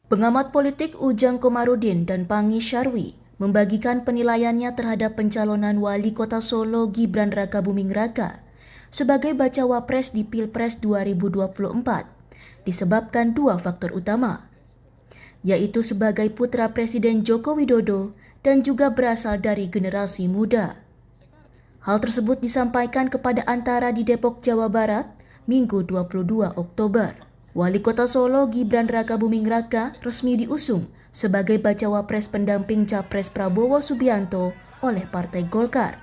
Pengamat politik Ujang Komarudin dan Pangi Syarwi membagikan penilaiannya terhadap pencalonan Wali Kota Solo Gibran Rakabuming Raka sebagai bacawa pres di Pilpres 2024 disebabkan dua faktor utama, yaitu sebagai putra Presiden Joko Widodo dan juga berasal dari generasi muda. Hal tersebut disampaikan kepada Antara di Depok, Jawa Barat, Minggu 22 Oktober. Wali Kota Solo Gibran Rakabuming Raka resmi diusung sebagai bacawa pres pendamping Capres Prabowo Subianto oleh Partai Golkar.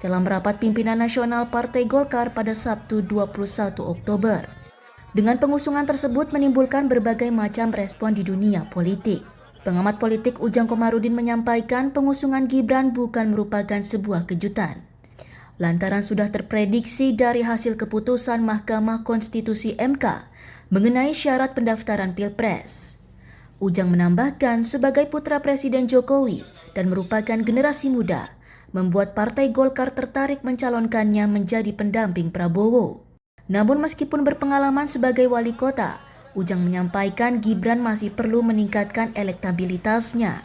Dalam rapat pimpinan nasional Partai Golkar pada Sabtu 21 Oktober. Dengan pengusungan tersebut menimbulkan berbagai macam respon di dunia politik. Pengamat politik Ujang Komarudin menyampaikan pengusungan Gibran bukan merupakan sebuah kejutan, lantaran sudah terprediksi dari hasil keputusan Mahkamah Konstitusi MK mengenai syarat pendaftaran Pilpres. Ujang menambahkan sebagai putra Presiden Jokowi dan merupakan generasi muda, membuat Partai Golkar tertarik mencalonkannya menjadi pendamping Prabowo. Namun meskipun berpengalaman sebagai wali kota, Ujang menyampaikan Gibran masih perlu meningkatkan elektabilitasnya.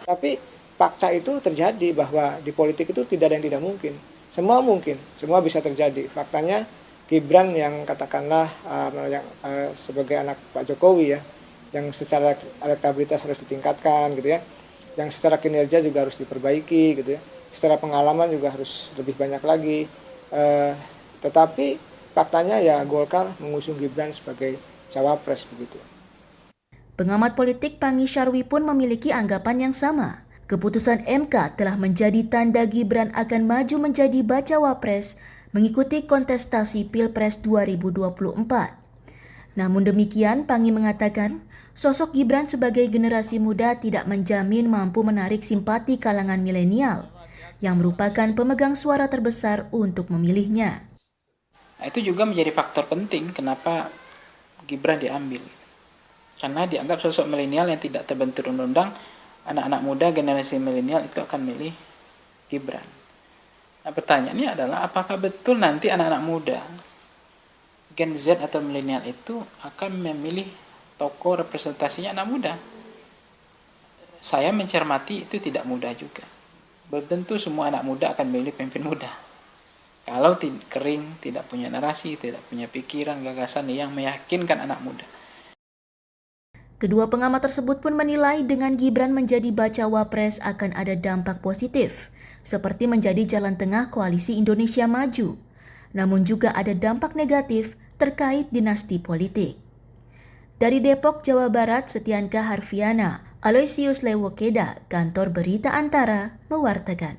Tapi fakta itu terjadi bahwa di politik itu tidak ada yang tidak mungkin. Semua mungkin, semua bisa terjadi. Faktanya Gibran yang katakanlah sebagai anak Pak Jokowi ya, yang secara elektabilitas harus ditingkatkan gitu ya, yang secara kinerja juga harus diperbaiki gitu ya, secara pengalaman juga harus lebih banyak lagi. Tetapi faktanya ya Golkar mengusung Gibran sebagai cawapres begitu. Pengamat politik Pangi Syarwi pun memiliki anggapan yang sama. Keputusan MK telah menjadi tanda Gibran akan maju menjadi bacawa pres mengikuti kontestasi Pilpres 2024. Namun demikian, Pangi mengatakan, sosok Gibran sebagai generasi muda tidak menjamin mampu menarik simpati kalangan milenial, yang merupakan pemegang suara terbesar untuk memilihnya. Itu juga menjadi faktor penting kenapa Gibran diambil. Karena dianggap sosok milenial yang tidak terbentur undang-undang, anak-anak muda generasi milenial itu akan milih Gibran. Nah, pertanyaannya adalah apakah betul nanti anak-anak muda Gen Z atau milenial itu akan memilih tokoh representasinya anak muda? Saya mencermati itu tidak mudah juga. Belum tentu semua anak muda akan memilih pemimpin muda. Kalau kering, tidak punya narasi, tidak punya pikiran, gagasan yang meyakinkan anak muda. Kedua pengamat tersebut pun menilai dengan Gibran menjadi bacawa pres akan ada dampak positif, seperti menjadi jalan tengah koalisi Indonesia Maju. Namun juga ada dampak negatif terkait dinasti politik. Dari Depok, Jawa Barat, Setianka Harfiana, Aloysius Lewokeda, Kantor Berita Antara, mewartakan.